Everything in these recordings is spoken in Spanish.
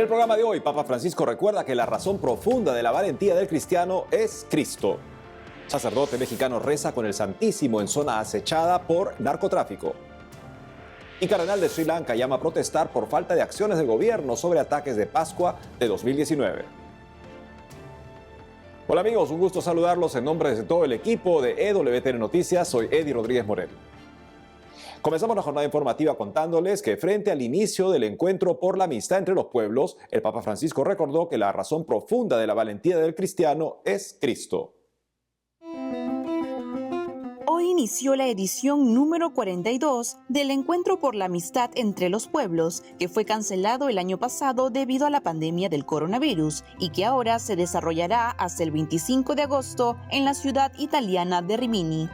En el programa de hoy, Papa Francisco recuerda que la razón profunda de la valentía del cristiano es Cristo. Sacerdote mexicano reza con el Santísimo en zona acechada por narcotráfico. Y cardenal de Sri Lanka llama a protestar por falta de acciones del gobierno sobre ataques de Pascua de 2019. Hola amigos, un gusto saludarlos en nombre de todo el equipo de EWTN Noticias. Soy Eddie Rodríguez Morel. Comenzamos la jornada informativa contándoles que frente al inicio del encuentro por la amistad entre los pueblos, el Papa Francisco recordó que la razón profunda de la valentía del cristiano es Cristo. Hoy inició la edición número 42 del Encuentro por la Amistad entre los Pueblos, que fue cancelado el año pasado debido a la pandemia del coronavirus y que ahora se desarrollará hasta el 25 de agosto en la ciudad italiana de Rimini.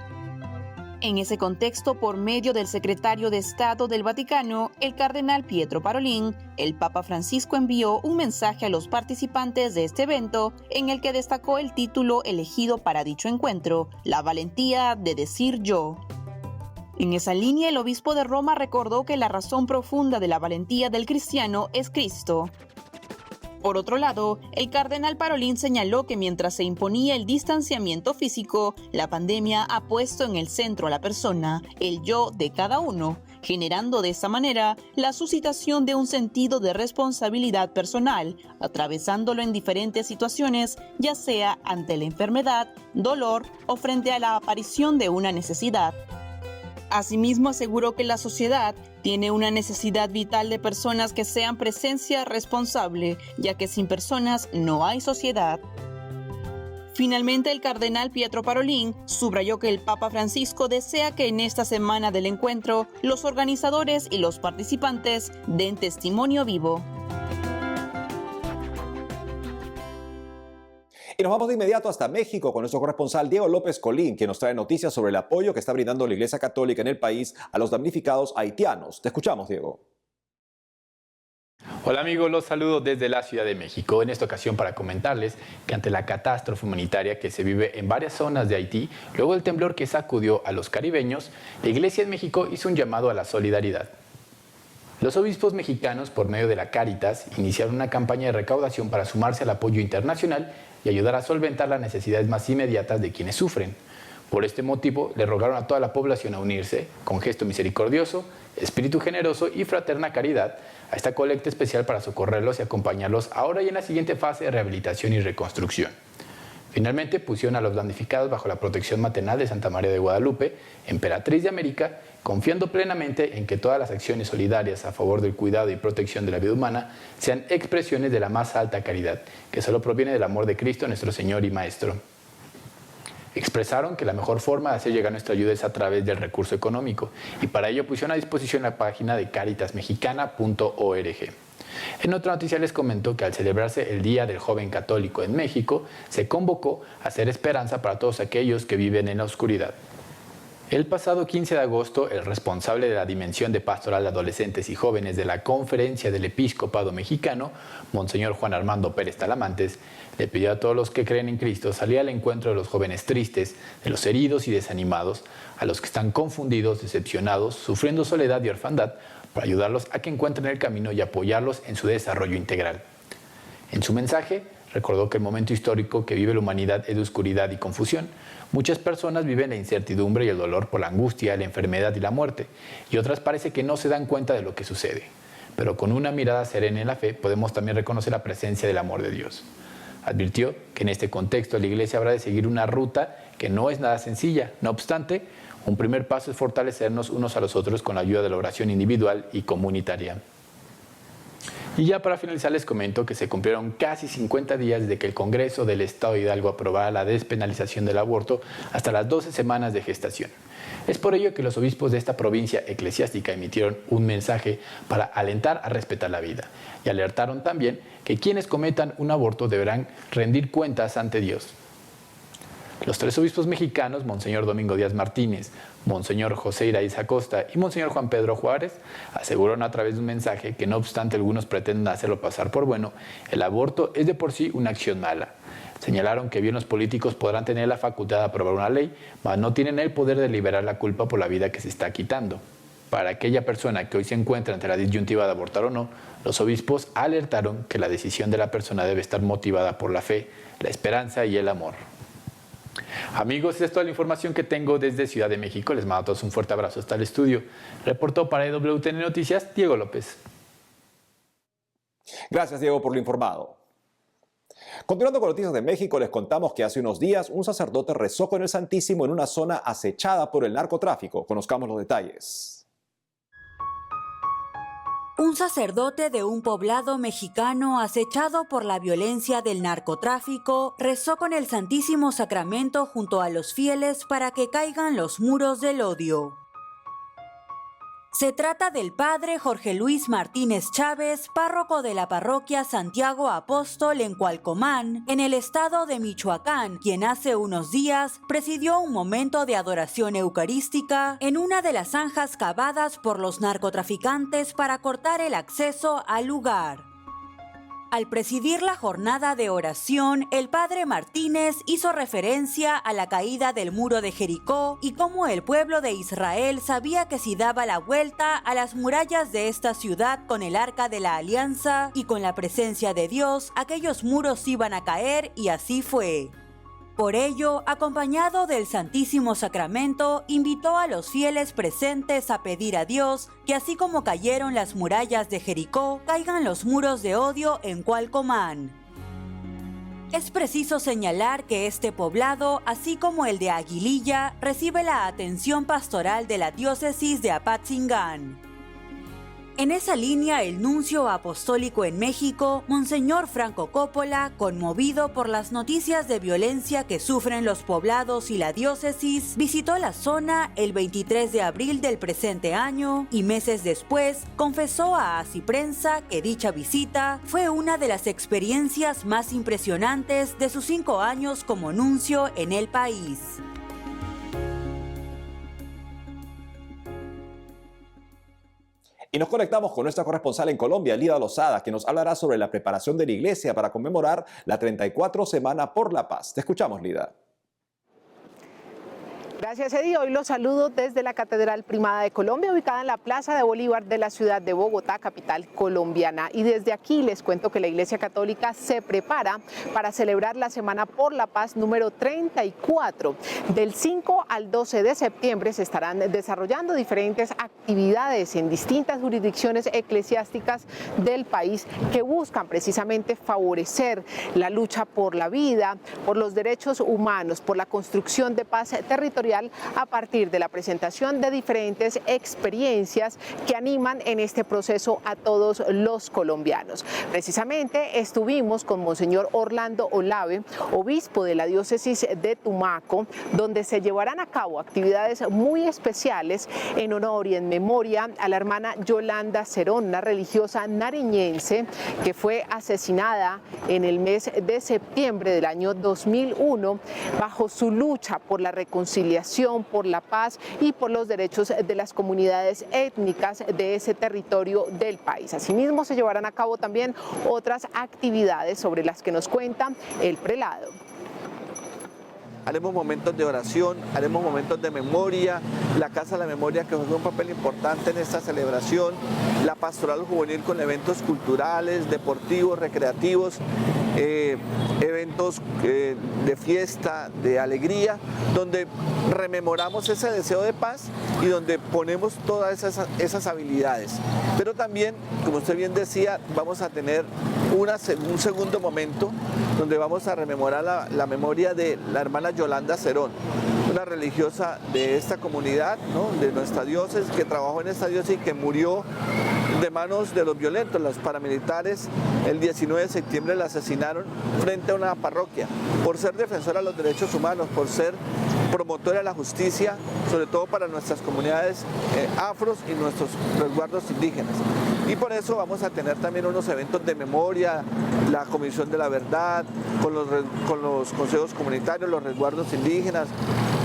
En ese contexto, por medio del secretario de Estado del Vaticano, el cardenal Pietro Parolin, el Papa Francisco envió un mensaje a los participantes de este evento en el que destacó el título elegido para dicho encuentro, La valentía de decir yo. En esa línea, el obispo de Roma recordó que la razón profunda de la valentía del cristiano es Cristo. Por otro lado, el cardenal Parolin señaló que mientras se imponía el distanciamiento físico, la pandemia ha puesto en el centro a la persona, el yo de cada uno, generando de esa manera la suscitación de un sentido de responsabilidad personal, atravesándolo en diferentes situaciones, ya sea ante la enfermedad, dolor o frente a la aparición de una necesidad. Asimismo, aseguró que la sociedad tiene una necesidad vital de personas que sean presencia responsable, ya que sin personas no hay sociedad. Finalmente, el cardenal Pietro Parolin subrayó que el Papa Francisco desea que en esta semana del encuentro los organizadores y los participantes den testimonio vivo. Y nos vamos de inmediato hasta México con nuestro corresponsal Diego López Colín, quien nos trae noticias sobre el apoyo que está brindando la Iglesia Católica en el país a los damnificados haitianos. Te escuchamos, Diego. Hola amigos, los saludo desde la Ciudad de México. En esta ocasión para comentarles que ante la catástrofe humanitaria que se vive en varias zonas de Haití, luego del temblor que sacudió a los caribeños, la Iglesia en México hizo un llamado a la solidaridad. Los obispos mexicanos, por medio de la Cáritas, iniciaron una campaña de recaudación para sumarse al apoyo internacional y ayudar a solventar las necesidades más inmediatas de quienes sufren. Por este motivo, le rogaron a toda la población a unirse, con gesto misericordioso, espíritu generoso y fraterna caridad, a esta colecta especial para socorrerlos y acompañarlos ahora y en la siguiente fase de rehabilitación y reconstrucción. Finalmente, pusieron a los damnificados bajo la protección maternal de Santa María de Guadalupe, Emperatriz de América, confiando plenamente en que todas las acciones solidarias a favor del cuidado y protección de la vida humana sean expresiones de la más alta caridad, que solo proviene del amor de Cristo, nuestro Señor y Maestro. Expresaron que la mejor forma de hacer llegar nuestra ayuda es a través del recurso económico, y para ello pusieron a disposición la página de caritasmexicana.org. En otra noticia les comento que al celebrarse el Día del Joven Católico en México, se convocó a hacer esperanza para todos aquellos que viven en la oscuridad. El pasado 15 de agosto, el responsable de la Dimensión de Pastoral de Adolescentes y Jóvenes de la Conferencia del Episcopado Mexicano, Monseñor Juan Armando Pérez Talamantes, le pidió a todos los que creen en Cristo salir al encuentro de los jóvenes tristes, de los heridos y desanimados, a los que están confundidos, decepcionados, sufriendo soledad y orfandad, para ayudarlos a que encuentren el camino y apoyarlos en su desarrollo integral. En su mensaje, recordó que el momento histórico que vive la humanidad es de oscuridad y confusión. Muchas personas viven la incertidumbre y el dolor por la angustia, la enfermedad y la muerte, y otras parece que no se dan cuenta de lo que sucede. Pero con una mirada serena en la fe podemos también reconocer la presencia del amor de Dios. Advirtió que en este contexto la Iglesia habrá de seguir una ruta que no es nada sencilla. No obstante, un primer paso es fortalecernos unos a los otros con la ayuda de la oración individual y comunitaria. Y ya para finalizar les comento que se cumplieron casi 50 días desde que el Congreso del Estado de Hidalgo aprobara la despenalización del aborto hasta las 12 semanas de gestación. Es por ello que los obispos de esta provincia eclesiástica emitieron un mensaje para alentar a respetar la vida y alertaron también que quienes cometan un aborto deberán rendir cuentas ante Dios. Los tres obispos mexicanos, Monseñor Domingo Díaz Martínez, Monseñor José Iraíz Acosta y Monseñor Juan Pedro Juárez, aseguraron a través de un mensaje que no obstante algunos pretenden hacerlo pasar por bueno, el aborto es de por sí una acción mala. Señalaron que bien los políticos podrán tener la facultad de aprobar una ley, mas no tienen el poder de liberar la culpa por la vida que se está quitando. Para aquella persona que hoy se encuentra ante la disyuntiva de abortar o no, los obispos alertaron que la decisión de la persona debe estar motivada por la fe, la esperanza y el amor. Amigos, esta es toda la información que tengo desde Ciudad de México. Les mando a todos un fuerte abrazo hasta el estudio. Reportó para EWTN Noticias, Diego López. Gracias, Diego, por lo informado. Continuando con noticias de México, les contamos que hace unos días un sacerdote rezó con el Santísimo en una zona acechada por el narcotráfico. Conozcamos los detalles. Un sacerdote de un poblado mexicano acechado por la violencia del narcotráfico rezó con el Santísimo Sacramento junto a los fieles para que caigan los muros del odio. Se trata del padre Jorge Luis Martínez Chávez, párroco de la parroquia Santiago Apóstol en Cualcomán, en el estado de Michoacán, quien hace unos días presidió un momento de adoración eucarística en una de las zanjas cavadas por los narcotraficantes para cortar el acceso al lugar. Al presidir la jornada de oración, el padre Martínez hizo referencia a la caída del muro de Jericó y cómo el pueblo de Israel sabía que si daba la vuelta a las murallas de esta ciudad con el Arca de la Alianza y con la presencia de Dios, aquellos muros iban a caer, y así fue. Por ello, acompañado del Santísimo Sacramento, invitó a los fieles presentes a pedir a Dios que así como cayeron las murallas de Jericó, caigan los muros de odio en Cualcomán. Es preciso señalar que este poblado, así como el de Aguililla, recibe la atención pastoral de la diócesis de Apatzingán. En esa línea, el nuncio apostólico en México, Monseñor Franco Coppola, conmovido por las noticias de violencia que sufren los poblados y la diócesis, visitó la zona el 23 de abril del presente año y meses después confesó a Así Prensa que dicha visita fue una de las experiencias más impresionantes de sus 5 años como nuncio en el país. Y nos conectamos con nuestra corresponsal en Colombia, Lida Lozada, que nos hablará sobre la preparación de la iglesia para conmemorar la 34 Semana por la Paz. Te escuchamos, Lida. Gracias, Eddie. Hoy los saludo desde la Catedral Primada de Colombia, ubicada en la Plaza de Bolívar de la ciudad de Bogotá, capital colombiana. Y desde aquí les cuento que la Iglesia Católica se prepara para celebrar la Semana por la Paz número 34. Del 5 al 12 de septiembre se estarán desarrollando diferentes actividades en distintas jurisdicciones eclesiásticas del país que buscan precisamente favorecer la lucha por la vida, por los derechos humanos, por la construcción de paz territorial, a partir de la presentación de diferentes experiencias que animan en este proceso a todos los colombianos. Precisamente estuvimos con Monseñor Orlando Olave, obispo de la diócesis de Tumaco, donde se llevarán a cabo actividades muy especiales en honor y en memoria a la hermana Yolanda Cerón, una religiosa nariñense que fue asesinada en el mes de septiembre del año 2001 bajo su lucha por la reconciliación, por la paz y por los derechos de las comunidades étnicas de ese territorio del país. Asimismo, se llevarán a cabo también otras actividades sobre las que nos cuenta el prelado. Haremos momentos de oración, haremos momentos de memoria, la Casa de la Memoria que juega un papel importante en esta celebración, la pastoral juvenil con eventos culturales, deportivos, recreativos, eventos de fiesta, de alegría, donde rememoramos ese deseo de paz y donde ponemos todas esas habilidades. Pero también, como usted bien decía, vamos a tener un segundo momento donde vamos a rememorar la memoria de la hermana Yolanda Cerón, una religiosa de esta comunidad, ¿no?, de nuestra diócesis, que trabajó en esta diócesis y que murió de manos de los violentos, los paramilitares. El 19 de septiembre la asesinaron frente a una parroquia por ser defensora de los derechos humanos, por ser promotora de la justicia, sobre todo para nuestras comunidades afros y nuestros resguardos indígenas. Y por eso vamos a tener también unos eventos de memoria, la Comisión de la Verdad, con los consejos comunitarios, los resguardos indígenas,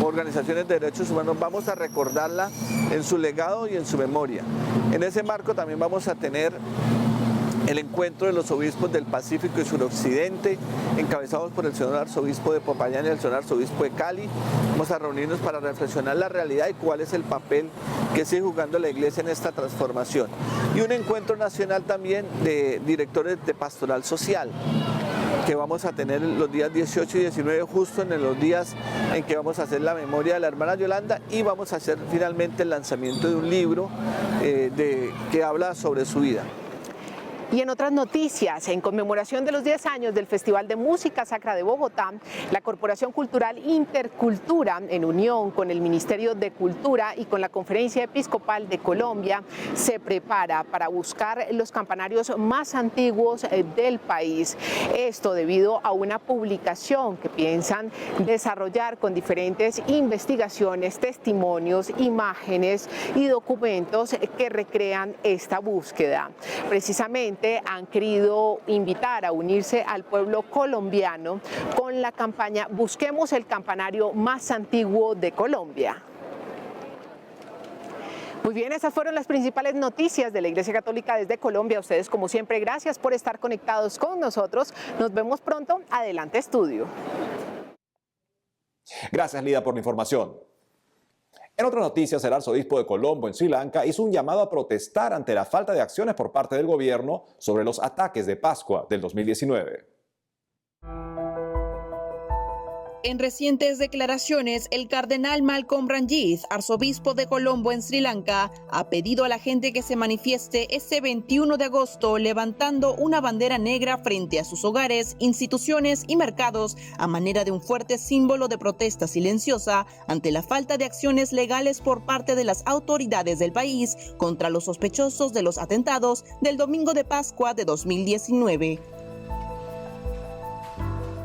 organizaciones de derechos humanos. Vamos a recordarla en su legado y en su memoria. En ese marco también vamos a tener el encuentro de los obispos del Pacífico y Suroccidente, encabezados por el señor arzobispo de Popayán y el señor arzobispo de Cali. Vamos a reunirnos para reflexionar la realidad y cuál es el papel que sigue jugando la Iglesia en esta transformación. Y un encuentro nacional también de directores de pastoral social, que vamos a tener los días 18 y 19, justo en los días en que vamos a hacer la memoria de la hermana Yolanda, y vamos a hacer finalmente el lanzamiento de un libro que habla sobre su vida. Y en otras noticias, en conmemoración de los 10 años del Festival de Música Sacra de Bogotá, la Corporación Cultural Intercultura, en unión con el Ministerio de Cultura y con la Conferencia Episcopal de Colombia, se prepara para buscar los campanarios más antiguos del país. Esto debido a una publicación que piensan desarrollar con diferentes investigaciones, testimonios, imágenes y documentos que recrean esta búsqueda. Precisamente han querido invitar a unirse al pueblo colombiano con la campaña Busquemos el campanario más antiguo de Colombia. Muy bien, esas fueron las principales noticias de la Iglesia Católica desde Colombia. Ustedes, como siempre, gracias por estar conectados con nosotros. Nos vemos pronto. Adelante, estudio. Gracias, Lida, por la información. En otras noticias, el arzobispo de Colombo, en Sri Lanka, hizo un llamado a protestar ante la falta de acciones por parte del gobierno sobre los ataques de Pascua del 2019. En recientes declaraciones, el cardenal Malcolm Ranjith, arzobispo de Colombo en Sri Lanka, ha pedido a la gente que se manifieste este 21 de agosto levantando una bandera negra frente a sus hogares, instituciones y mercados a manera de un fuerte símbolo de protesta silenciosa ante la falta de acciones legales por parte de las autoridades del país contra los sospechosos de los atentados del domingo de Pascua de 2019.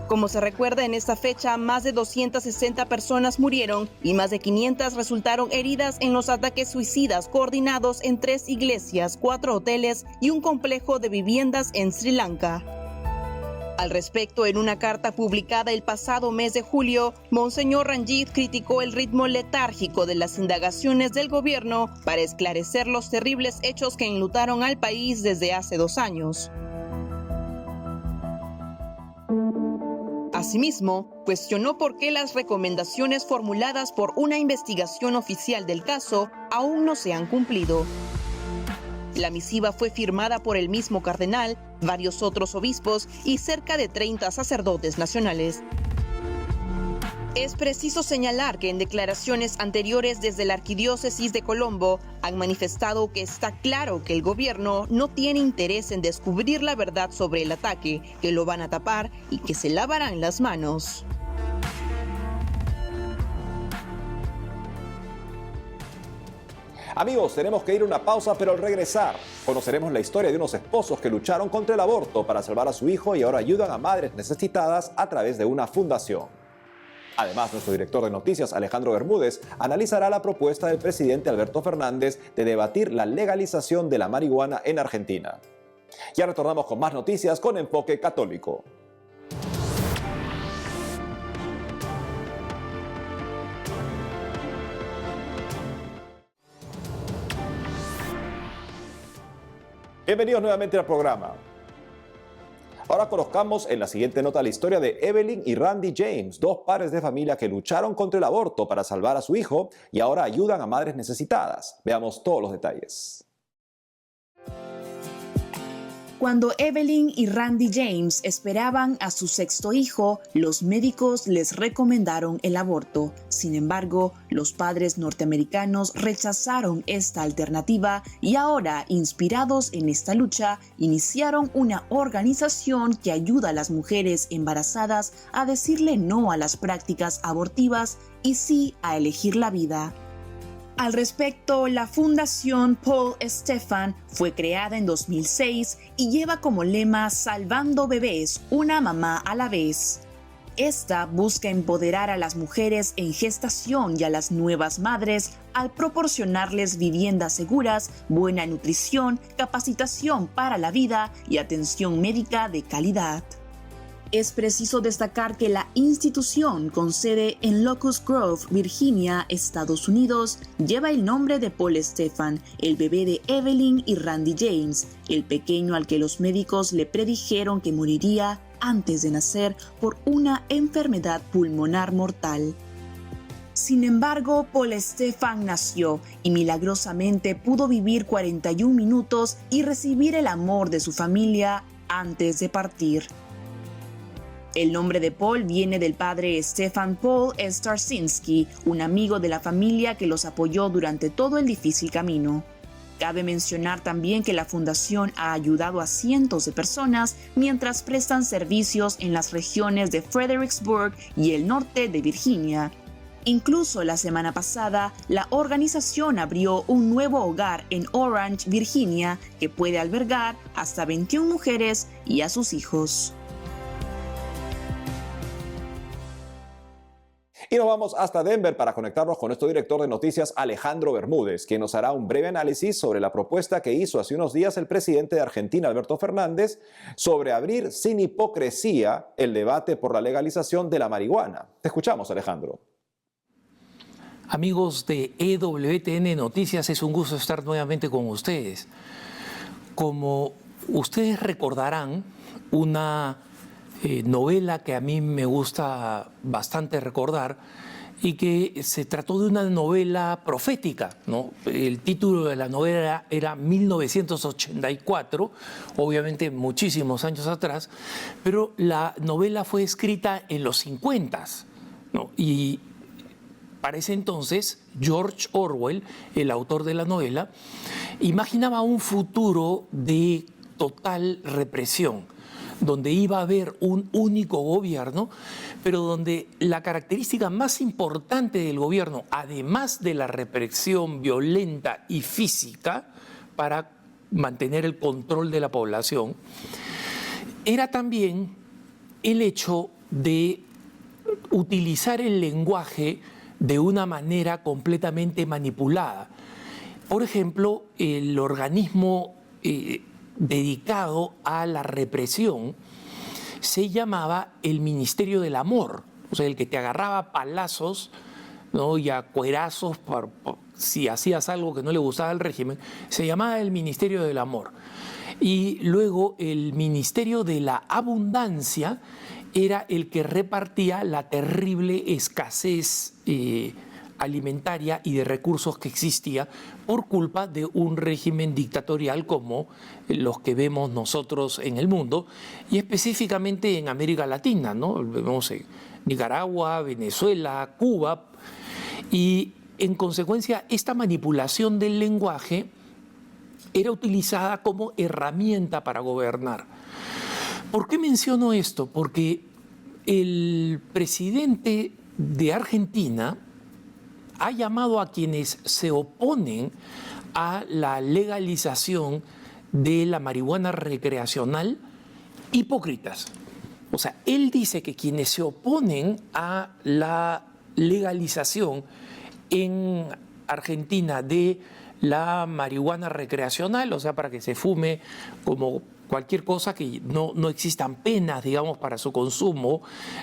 Como se recuerda, en esta fecha, más de 260 personas murieron y más de 500 resultaron heridas en los ataques suicidas coordinados en 3 iglesias, 4 hoteles y un complejo de viviendas en Sri Lanka. Al respecto, en una carta publicada el pasado mes de julio, Monseñor Ranjith criticó el ritmo letárgico de las indagaciones del gobierno para esclarecer los terribles hechos que enlutaron al país desde hace 2 años. Asimismo, cuestionó por qué las recomendaciones formuladas por una investigación oficial del caso aún no se han cumplido. La misiva fue firmada por el mismo cardenal, varios otros obispos y cerca de 30 sacerdotes nacionales. Es preciso señalar que en declaraciones anteriores desde la Arquidiócesis de Colombo han manifestado que está claro que el gobierno no tiene interés en descubrir la verdad sobre el ataque, que lo van a tapar y que se lavarán las manos. Amigos, tenemos que ir a una pausa, pero al regresar conoceremos la historia de unos esposos que lucharon contra el aborto para salvar a su hijo y ahora ayudan a madres necesitadas a través de una fundación. Además, nuestro director de noticias, Alejandro Bermúdez, analizará la propuesta del presidente Alberto Fernández de debatir la legalización de la marihuana en Argentina. Ya retornamos con más noticias con Enfoque Católico. Bienvenidos nuevamente al programa. Ahora conozcamos en la siguiente nota la historia de Evelyn y Randy James, 2 padres de familia que lucharon contra el aborto para salvar a su hijo y ahora ayudan a madres necesitadas. Veamos todos los detalles. Cuando Evelyn y Randy James esperaban a su 6º hijo, los médicos les recomendaron el aborto. Sin embargo, los padres norteamericanos rechazaron esta alternativa y ahora, inspirados en esta lucha, iniciaron una organización que ayuda a las mujeres embarazadas a decirle no a las prácticas abortivas y sí a elegir la vida. Al respecto, la Fundación Paul Stephan fue creada en 2006 y lleva como lema Salvando bebés, una mamá a la vez. Esta busca empoderar a las mujeres en gestación y a las nuevas madres al proporcionarles viviendas seguras, buena nutrición, capacitación para la vida y atención médica de calidad. Es preciso destacar que la institución con sede en Locust Grove, Virginia, Estados Unidos, lleva el nombre de Paul Stephan, el bebé de Evelyn y Randy James, el pequeño al que los médicos le predijeron que moriría antes de nacer por una enfermedad pulmonar mortal. Sin embargo, Paul Stephan nació y milagrosamente pudo vivir 41 minutos y recibir el amor de su familia antes de partir. El nombre de Paul viene del padre Stefan Paul Starsinski, un amigo de la familia que los apoyó durante todo el difícil camino. Cabe mencionar también que la fundación ha ayudado a cientos de personas mientras prestan servicios en las regiones de Fredericksburg y el norte de Virginia. Incluso la semana pasada, la organización abrió un nuevo hogar en Orange, Virginia, que puede albergar hasta 21 mujeres y a sus hijos. Y nos vamos hasta Denver para conectarnos con nuestro director de noticias, Alejandro Bermúdez, quien nos hará un breve análisis sobre la propuesta que hizo hace unos días el presidente de Argentina, Alberto Fernández, sobre abrir sin hipocresía el debate por la legalización de la marihuana. Te escuchamos, Alejandro. Amigos de EWTN Noticias, es un gusto estar nuevamente con ustedes. Como ustedes recordarán, una novela que a mí me gusta bastante recordar y que se trató de una novela profética, ¿no? El título de la novela era 1984, obviamente muchísimos años atrás, pero la novela fue escrita en los 50s, ¿no? Y para ese entonces, George Orwell, el autor de la novela, imaginaba un futuro de total represión, donde iba a haber un único gobierno, pero donde la característica más importante del gobierno, además de la represión violenta y física para mantener el control de la población, era también el hecho de utilizar el lenguaje de una manera completamente manipulada. Por ejemplo, el organismo dedicado a la represión se llamaba el Ministerio del Amor, o sea, el que te agarraba palazos, ¿no? Y a cuerazos si hacías algo que no le gustaba al régimen, se llamaba el Ministerio del Amor. Y luego el Ministerio de la Abundancia era el que repartía la terrible escasez alimentaria y de recursos que existía por culpa de un régimen dictatorial como los que vemos nosotros en el mundo y específicamente en América Latina, ¿no? Vemos en Nicaragua, Venezuela, Cuba, y en consecuencia esta manipulación del lenguaje era utilizada como herramienta para gobernar. ¿Por qué menciono esto? Porque el presidente de Argentina ha llamado a quienes se oponen a la legalización de la marihuana recreacional hipócritas. O sea, él dice que quienes se oponen a la legalización en Argentina de la marihuana recreacional, o sea, para que se fume como cualquier cosa, que no existan penas, digamos, para su consumo,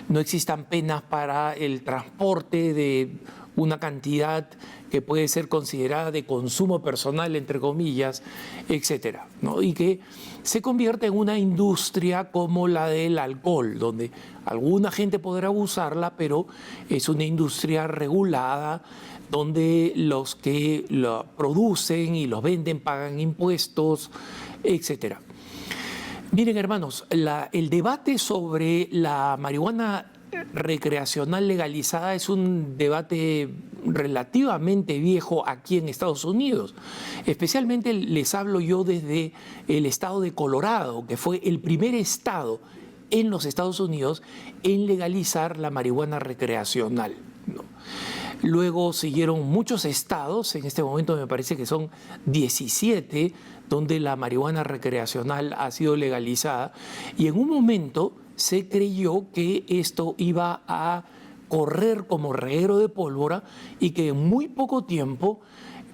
no existan penas para el transporte de una cantidad que puede ser considerada de consumo personal, entre comillas, etcétera, ¿no? Y que se convierte en una industria como la del alcohol, donde alguna gente podrá usarla, pero es una industria regulada, donde los que lo producen y los venden pagan impuestos, etcétera. Miren, hermanos, el debate sobre la marihuana recreacional legalizada es un debate relativamente viejo aquí en Estados Unidos. Especialmente les hablo yo desde el estado de Colorado, que fue el primer estado en los Estados Unidos en legalizar la marihuana recreacional, ¿no? Luego siguieron muchos estados, en este momento me parece que son 17, donde la marihuana recreacional ha sido legalizada, y en un momento se creyó que esto iba a correr como reguero de pólvora y que en muy poco tiempo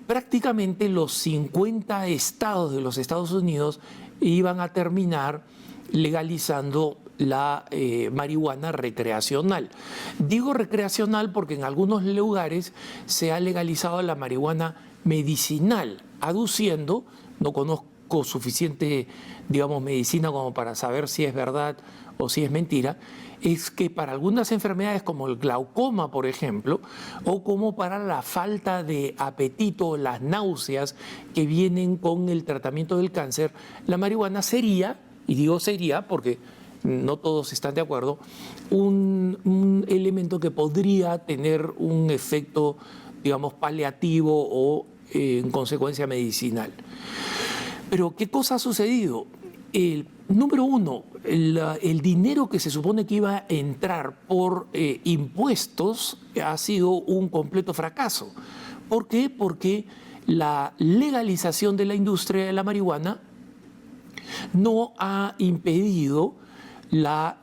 prácticamente los 50 estados de los Estados Unidos iban a terminar legalizando la marihuana recreacional. Digo recreacional porque en algunos lugares se ha legalizado la marihuana medicinal, aduciendo, no conozco suficiente, digamos, medicina como para saber si es verdad o si es mentira, es que para algunas enfermedades como el glaucoma, por ejemplo, o como para la falta de apetito, las náuseas que vienen con el tratamiento del cáncer, la marihuana sería, y digo sería porque no todos están de acuerdo, un elemento que podría tener un efecto, digamos, paliativo o en consecuencia medicinal. Pero ¿qué cosa ha sucedido? Número uno, el dinero que se supone que iba a entrar por impuestos ha sido un completo fracaso. ¿Por qué? Porque la legalización de la industria de la marihuana no ha impedido la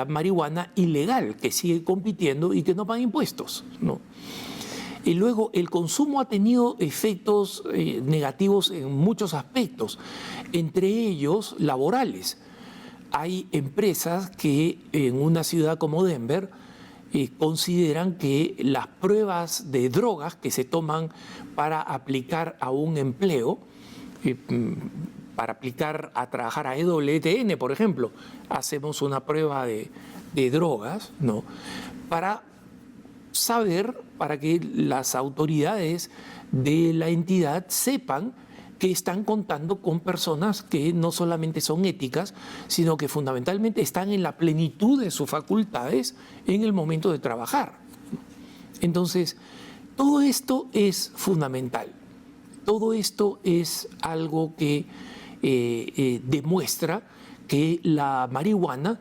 marihuana ilegal, que sigue compitiendo y que no paga impuestos, ¿no? Y luego el consumo ha tenido efectos negativos en muchos aspectos, entre ellos laborales. Hay empresas que en una ciudad como Denver consideran que las pruebas de drogas que se toman para aplicar a un empleo, para aplicar a trabajar a EWTN, por ejemplo, hacemos una prueba de drogas, ¿no? Para que las autoridades de la entidad sepan que están contando con personas que no solamente son éticas, sino que fundamentalmente están en la plenitud de sus facultades en el momento de trabajar. Entonces, todo esto es fundamental. Todo esto es algo que demuestra que la marihuana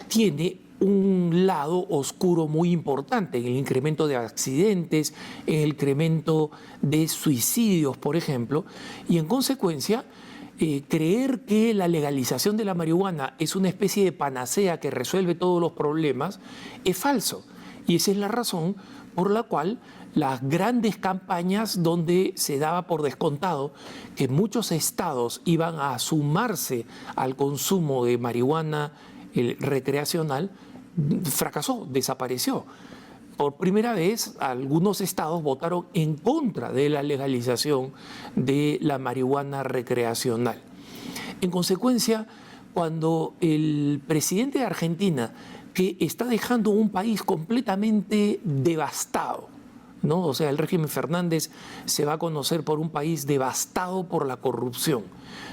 tiene un lado oscuro muy importante en el incremento de accidentes, en el incremento de suicidios, por ejemplo, y en consecuencia creer que la legalización de la marihuana es una especie de panacea que resuelve todos los problemas es falso. Y esa es la razón por la cual las grandes campañas donde se daba por descontado que muchos estados iban a sumarse al consumo de marihuana recreacional, fracasó, desapareció. Por primera vez, algunos estados votaron en contra de la legalización de la marihuana recreacional. En consecuencia, cuando el presidente de Argentina, que está dejando un país completamente devastado, ¿no? O sea, el régimen Fernández se va a conocer por un país devastado por la corrupción,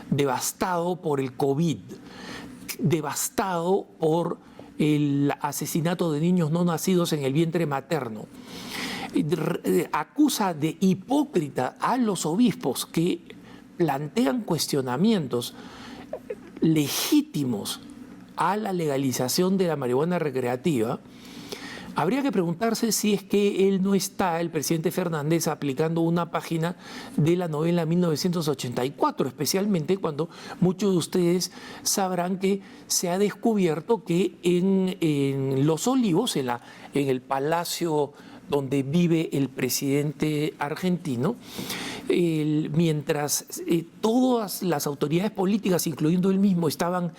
devastado por el COVID, devastado por el asesinato de niños no nacidos en el vientre materno. Acusa de hipócrita a los obispos que plantean cuestionamientos legítimos a la legalización de la marihuana recreativa. Habría que preguntarse si es que él no está, el presidente Fernández, aplicando una página de la novela 1984, especialmente cuando muchos de ustedes sabrán que se ha descubierto que en Los Olivos, en el palacio donde vive el presidente argentino, mientras todas las autoridades políticas, incluyendo él mismo, estaban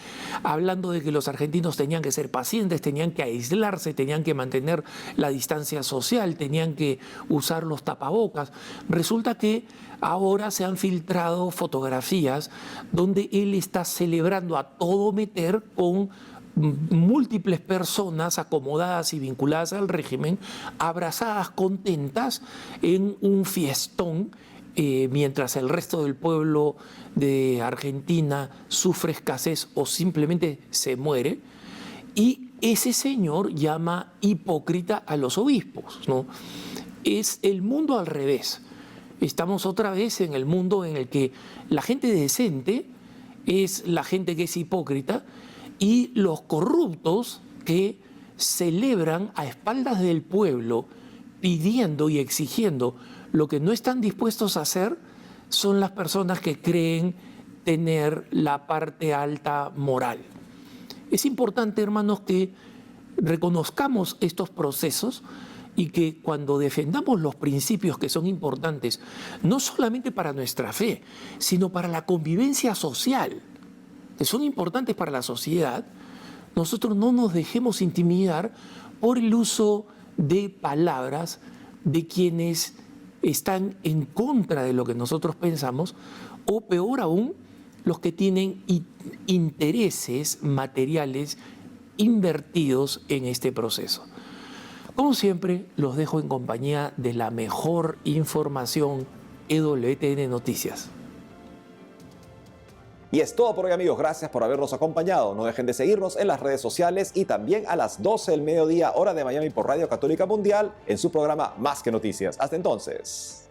hablando de que los argentinos tenían que ser pacientes, tenían que aislarse, tenían que mantener la distancia social, tenían que usar los tapabocas. Resulta que ahora se han filtrado fotografías donde él está celebrando a todo meter con múltiples personas acomodadas y vinculadas al régimen, abrazadas, contentas, en un fiestón, mientras el resto del pueblo de Argentina sufre escasez o simplemente se muere. Y ese señor llama hipócrita a los obispos, ¿no? Es el mundo al revés. Estamos otra vez en el mundo en el que la gente decente es la gente que es hipócrita y los corruptos que celebran a espaldas del pueblo pidiendo y exigiendo lo que no están dispuestos a hacer son las personas que creen tener la parte alta moral. Es importante, hermanos, que reconozcamos estos procesos y que cuando defendamos los principios que son importantes, no solamente para nuestra fe, sino para la convivencia social, que son importantes para la sociedad, nosotros no nos dejemos intimidar por el uso de palabras de quienes están en contra de lo que nosotros pensamos, o peor aún, los que tienen intereses materiales invertidos en este proceso. Como siempre, los dejo en compañía de la mejor información, EWTN Noticias. Y es todo por hoy, amigos. Gracias por habernos acompañado. No dejen de seguirnos en las redes sociales y también a las 12 del mediodía, hora de Miami, por Radio Católica Mundial, en su programa Más que Noticias. Hasta entonces.